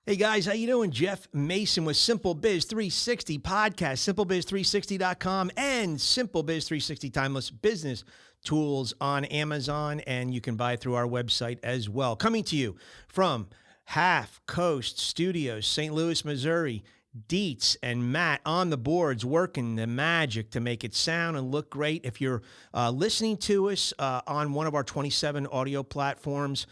Hey guys, how you doing? Jeff Mason with SimpleBiz360 podcast, SimpleBiz360.com, and SimpleBiz360 Timeless Business Tools on Amazon, and you can buy it through our website as well. Coming to you from Half Coast Studios, St. Louis, Missouri. Dietz and Matt on the boards working the magic to make it sound and look great. If you're listening to us on one of our 27 audio platforms,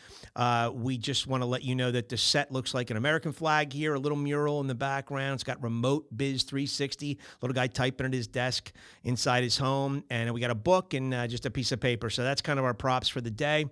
we just want to let you know that the set looks like an American flag here, a little mural in the background. It's got Remote Biz 360, little guy typing at his desk inside his home. And we got a book and just a piece of paper. So that's kind of our props for the day.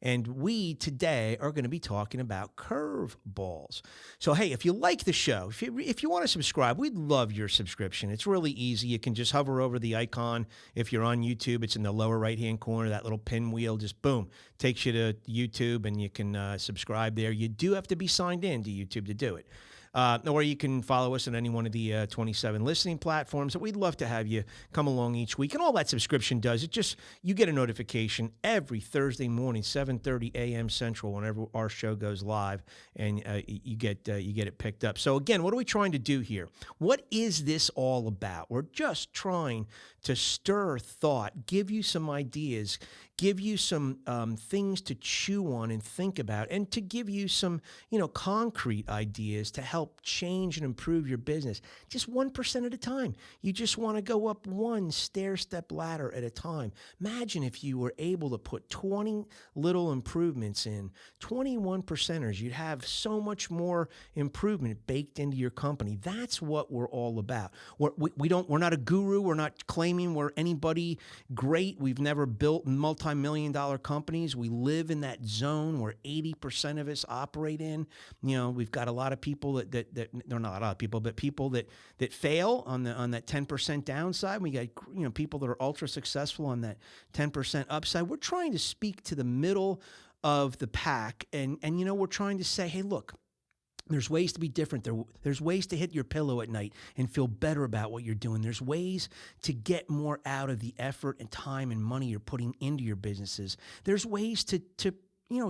And we today are going to be talking about curveballs. So, hey, if you like the show, if you want to subscribe, we'd love your subscription. It's really easy. You can just hover over the icon. If you're on YouTube, it's in the lower right-hand corner, that little pinwheel, just boom, takes you to YouTube, and you can subscribe there. You do have to be signed in to YouTube to do it. Or you can follow us on any one of the 27 listening platforms. We'd love to have you come along each week. And all that subscription does, you get a notification every Thursday morning, 7:30 a.m. Central, whenever our show goes live, and you get it picked up. So again, what are we trying to do here? What is this all about? We're just trying to stir thought, give you some ideas, give you some things to chew on and think about, and to give you some, concrete ideas to help change and improve your business. Just 1% at a time. You just want to go up one stair-step ladder at a time. Imagine if you were able to put 20 little improvements in, 21 percenters. You'd have so much more improvement baked into your company. That's what we're all about. We're not a guru. We're not claiming we're anybody great. We've never built multi-million-dollar companies. We live in that zone where 80% of us operate in. We've got a lot of people that not a lot of people, but people that fail on that 10% downside. We got people that are ultra successful on that 10% upside. We're trying to speak to the middle of the pack, and we're trying to say, hey, look, there's ways to be different. There's ways to hit your pillow at night and feel better about what you're doing. There's ways to get more out of the effort and time and money you're putting into your businesses. There's ways to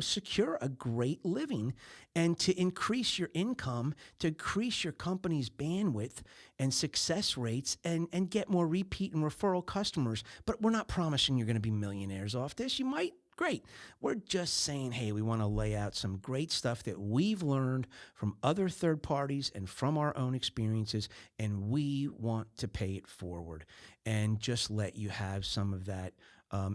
secure a great living and to increase your income, to increase your company's bandwidth and success rates, and get more repeat and referral customers. But we're not promising you're going to be millionaires off this. You might. Great. We're just saying, hey, we want to lay out some great stuff that we've learned from other third parties and from our own experiences, and we want to pay it forward and just let you have some of that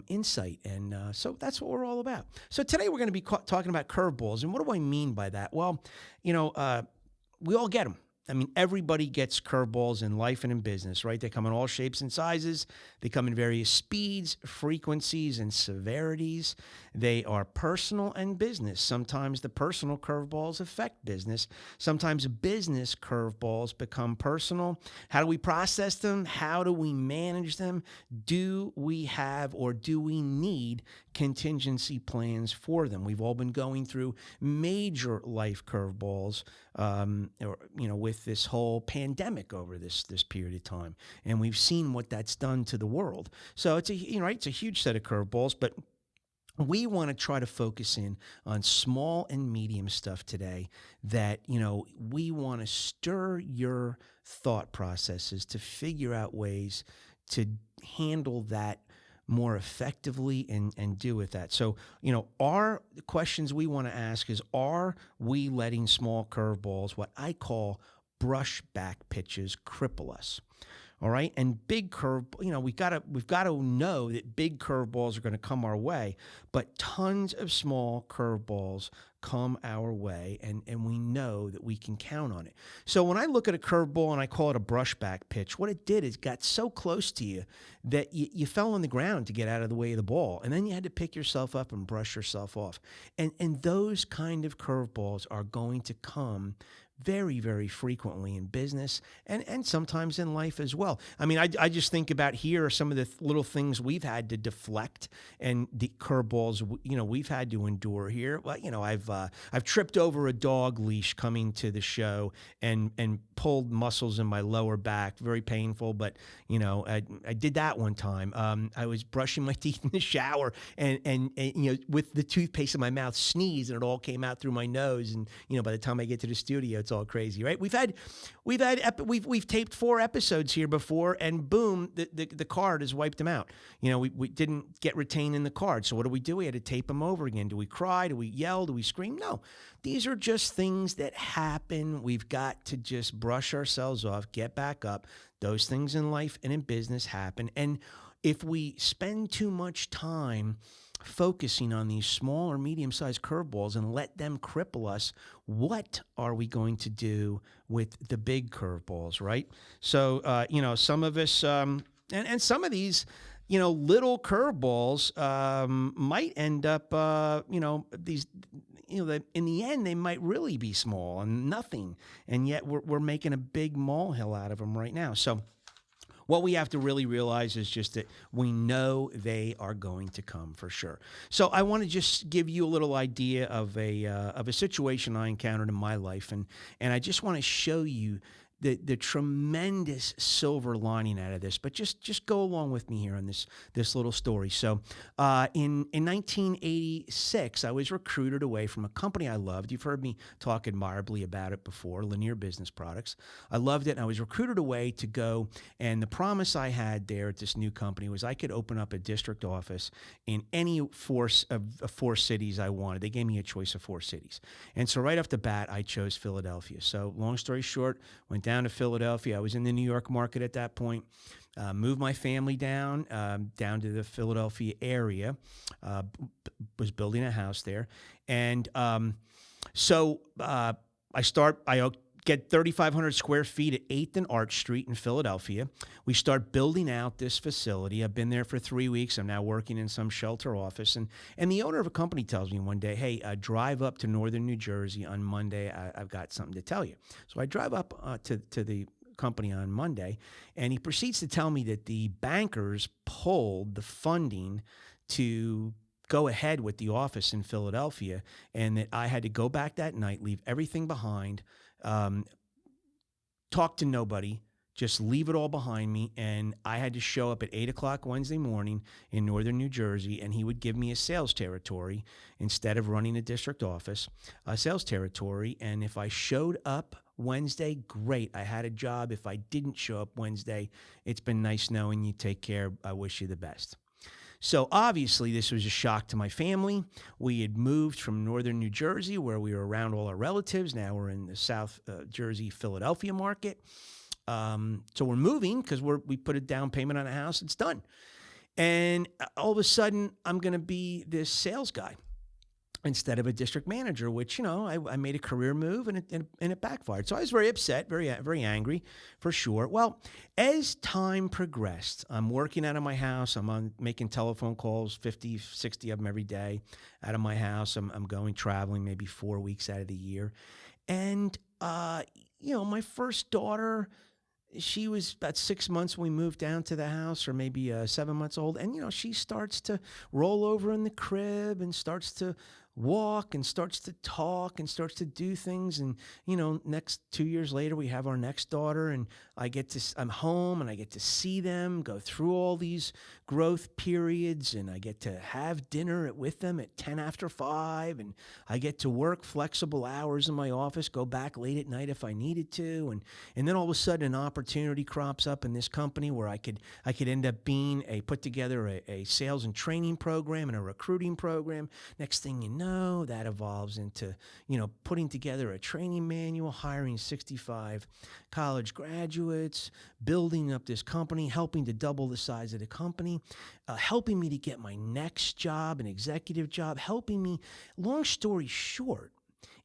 insight. And so that's what we're all about. So today we're going to be talking about curveballs. And what do I mean by that? Well, we all get them. I mean, everybody gets curveballs in life and in business, right? They come in all shapes and sizes. They come in various speeds, frequencies, and severities. They are personal and business. Sometimes the personal curveballs affect business. Sometimes business curveballs become personal. How do we process them? How do we manage them? Do we have or do we need contingency plans for them? We've all been going through major life curveballs, with this whole pandemic over this period of time, and we've seen what that's done to the world. So it's a huge set of curveballs, but we want to try to focus in on small and medium stuff today that, we want to stir your thought processes to figure out ways to handle that more effectively and do with that. So, our questions we want to ask is, are we letting small curveballs, what I call brushback pitches, cripple us? All right. And big we've got to know that big curveballs are going to come our way, but tons of small curveballs come our way, and we know that we can count on it. So when I look at a curveball and I call it a brushback pitch, what it did is got so close to you that you fell on the ground to get out of the way of the ball, and then you had to pick yourself up and brush yourself off. And those kind of curveballs are going to come very, very frequently in business and sometimes in life as well. I mean, I just think about here are some of the little things we've had to deflect and the curveballs, we've had to endure here. Well, I've tripped over a dog leash coming to the show and pulled muscles in my lower back, very painful. But, I did that one time. I was brushing my teeth in the shower and with the toothpaste in my mouth, sneezed, and it all came out through my nose. And, by the time I get to the studio, It's all crazy, right? We've taped 4 episodes here before, and boom, the card has wiped them out. We didn't get retained in the card. So what do? We had to tape them over again. Do we cry? Do we yell? Do we scream? No. These are just things that happen. We've got to just brush ourselves off, get back up. Those things in life and in business happen. And if we spend too much time focusing on these small or medium-sized curveballs and let them cripple us, what are we going to do with the big curveballs, right? So, some of us, and some of these, little curveballs might end up, these, that in the end, they might really be small and nothing. And yet we're making a big molehill out of them right now. So what we have to really realize is just that we know they are going to come for sure. So I want to just give you a little idea of a situation I encountered in my life, and I just want to show you the tremendous silver lining out of this. But just go along with me here on this little story. So in 1986, I was recruited away from a company I loved. You've heard me talk admirably about it before, Linear Business Products. I loved it, and I was recruited away to go, and the promise I had there at this new company was I could open up a district office in any of 4 cities I wanted. They gave me a choice of 4 cities. And so right off the bat, I chose Philadelphia. So long story short, went down to Philadelphia. I was in the New York market at that point. Moved my family down to the Philadelphia area. Was building a house there, and so I get 3,500 square feet at 8th and Arch Street in Philadelphia. We start building out this facility. I've been there for 3 weeks. I'm now working in some shelter office. And the owner of a company tells me one day, hey, drive up to northern New Jersey on Monday. I've got something to tell you. So I drive up to the company on Monday, and he proceeds to tell me that the bankers pulled the funding to go ahead with the office in Philadelphia, and that I had to go back that night, leave everything behind, talk to nobody, just leave it all behind me. And I had to show up at 8 o'clock Wednesday morning in northern New Jersey, and he would give me a sales territory instead of running a district office, a sales territory. And if I showed up Wednesday, great, I had a job. If I didn't show up Wednesday, it's been nice knowing you. Take care. I wish you the best. So obviously this was a shock to my family. We had moved from northern New Jersey, where we were around all our relatives. Now we're in the South Jersey, Philadelphia market. So we're moving because we put a down payment on a house. It's done. And all of a sudden, I'm going to be this sales guy instead of a district manager, which, I made a career move, and it backfired. So I was very upset, very, very angry, for sure. Well, as time progressed, I'm working out of my house. I'm making telephone calls, 50, 60 of them every day out of my house. I'm going traveling maybe 4 weeks out of the year. And, my first daughter, she was about 6 months when we moved down to the house, or maybe 7 months old. And, she starts to roll over in the crib and starts to walk and starts to talk and starts to do things. And, next 2 years later, we have our next daughter, and I'm home, and I get to see them go through all these growth periods, and I get to have dinner with them at 10 after 5, and I get to work flexible hours in my office, go back late at night if I needed to. And then all of a sudden, an opportunity crops up in this company where I could end up put together a sales and training program and a recruiting program. Next thing you know, that evolves into, putting together a training manual, hiring 65 college graduates, building up this company, helping to double the size of the company, helping me to get my next job, an executive job, helping me. Long story short,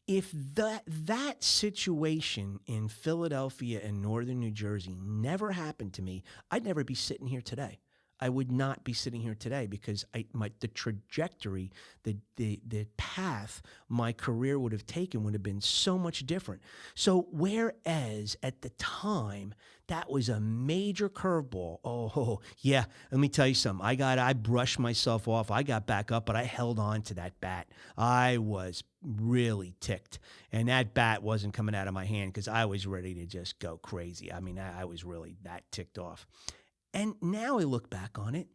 if that situation in Philadelphia and northern New Jersey never happened to me, I'd never be sitting here today. I would not be sitting here today, because the trajectory, the path my career would have taken would have been so much different. So whereas at the time, that was a major curveball. Oh, yeah, let me tell you something. I brushed myself off. I got back up, but I held on to that bat. I was really ticked. And that bat wasn't coming out of my hand because I was ready to just go crazy. I mean, I was really that ticked off. And now I look back on it,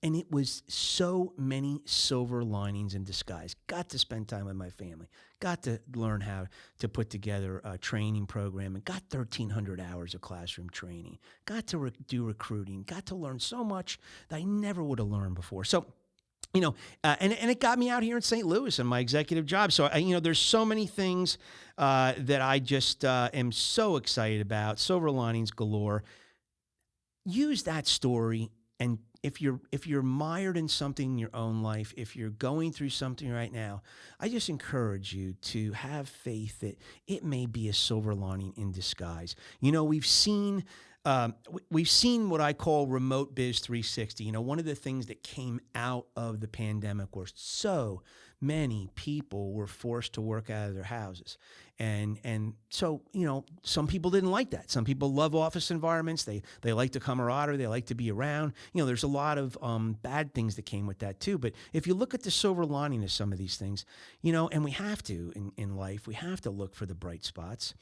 And it was so many silver linings in disguise. Got to spend time with my family. Got to learn how to put together a training program, and got 1,300 hours of classroom training. Got to do recruiting. Got to learn so much that I never would have learned before. So, and it got me out here in St. Louis in my executive job. So, there's so many things that I just am so excited about. Silver linings galore. Use that story, and if you're mired in something in your own life, if you're going through something right now, I just encourage you to have faith that it may be a silver lining in disguise. We've seen what I call remote biz 360. One of the things that came out of the pandemic were so many people were forced to work out of their houses. And so, some people didn't like that. Some people love office environments. They like the camaraderie. They like to be around. There's a lot of bad things that came with that too. But if you look at the silver lining of some of these things, and we have to in life, we have to look for the bright spots,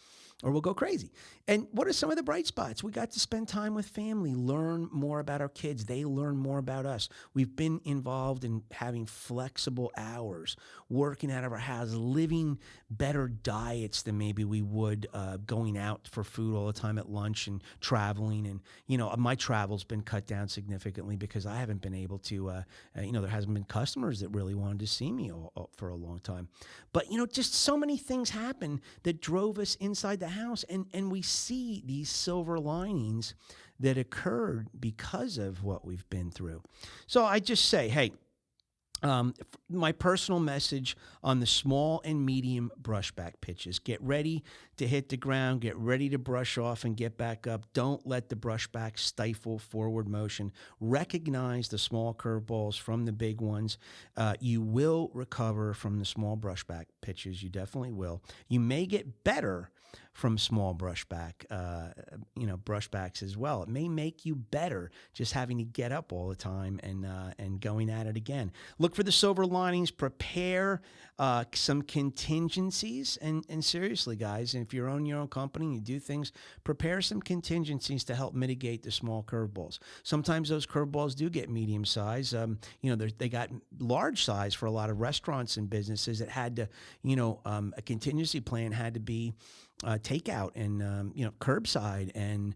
or we'll go crazy. And what are some of the bright spots? We got to spend time with family, learn more about our kids. They learn more about us. We've been involved in having flexible hours, working out of our house, living better diets than maybe we would going out for food all the time at lunch and traveling. And, my travel's been cut down significantly because I haven't been able to, there hasn't been customers that really wanted to see me for a long time. But, just so many things happened that drove us inside the house, and we see these silver linings that occurred because of what we've been through. So I just say, hey, my personal message on the small and medium brushback pitches: get ready to hit the ground, get ready to brush off and get back up. Don't let the brushback stifle forward motion. Recognize the small curveballs from the big ones. You will recover from the small brushback pitches. You definitely will. You may get better from small brushbacks as well. It may make you better just having to get up all the time and going at it again. Look for the silver linings. Prepare some contingencies. And seriously, guys, if you own your own company and you do things, prepare some contingencies to help mitigate the small curveballs. Sometimes those curveballs do get medium size. They got large size for a lot of restaurants and businesses that had to, a contingency plan had to be takeout and, curbside, and,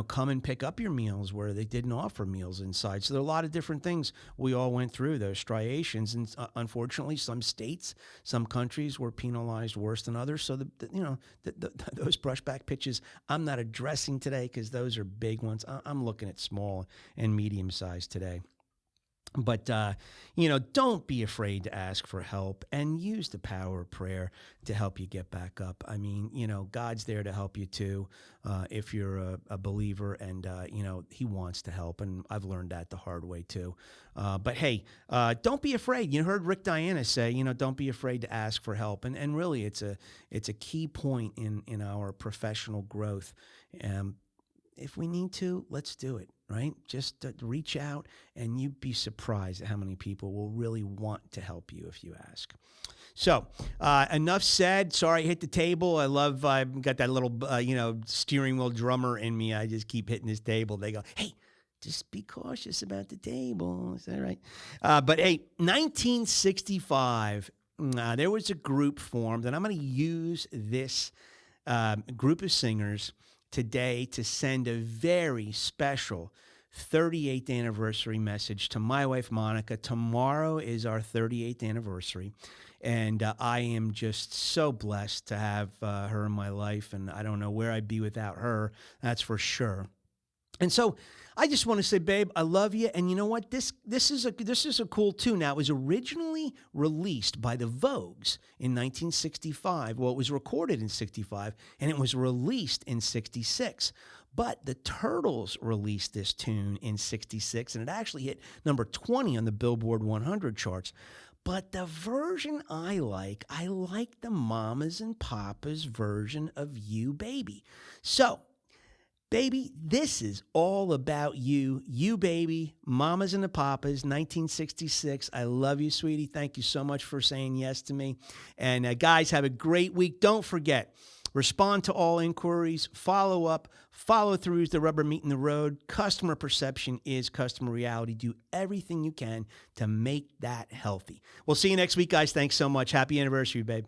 come and pick up your meals where they didn't offer meals inside. So there are a lot of different things we all went through, those striations. And unfortunately, some states, some countries were penalized worse than others. So, those brushback pitches I'm not addressing today because those are big ones. I'm looking at small and medium size today. But, don't be afraid to ask for help, and use the power of prayer to help you get back up. I mean, God's there to help you too, if you're a believer, and, he wants to help. And I've learned that the hard way too. But hey, don't be afraid. You heard Rick Diana say, don't be afraid to ask for help. And really it's a key point in our professional growth. If we need to, let's do it, right? Just reach out, and you'd be surprised at how many people will really want to help you if you ask. So enough said. Sorry, I hit the table. I've got that little, steering wheel drummer in me. I just keep hitting this table. They go, hey, just be cautious about the table. Is that right? But hey, 1965, there was a group formed, and I'm going to use this group of singers today to send a very special 38th anniversary message to my wife, Monica. Tomorrow is our 38th anniversary, and I am just so blessed to have her in my life, and I don't know where I'd be without her, that's for sure. And so I just want to say, babe, I love you. And you know what? This is a cool tune. Now, it was originally released by the Vogues in 1965. Well, it was recorded in 65, and it was released in 66. But the Turtles released this tune in 66, and it actually hit number 20 on the Billboard 100 charts. But the version I like the Mamas and Papas version of You Baby. So, baby, this is all about you. You Baby, Mamas and the Papas, 1966. I love you, sweetie. Thank you so much for saying yes to me. And guys, have a great week. Don't forget, Respond to all inquiries, follow up, follow through is the rubber meeting the road. Customer perception is customer reality. Do everything you can to make that healthy. We'll see you next week, guys. Thanks so much. Happy anniversary, babe.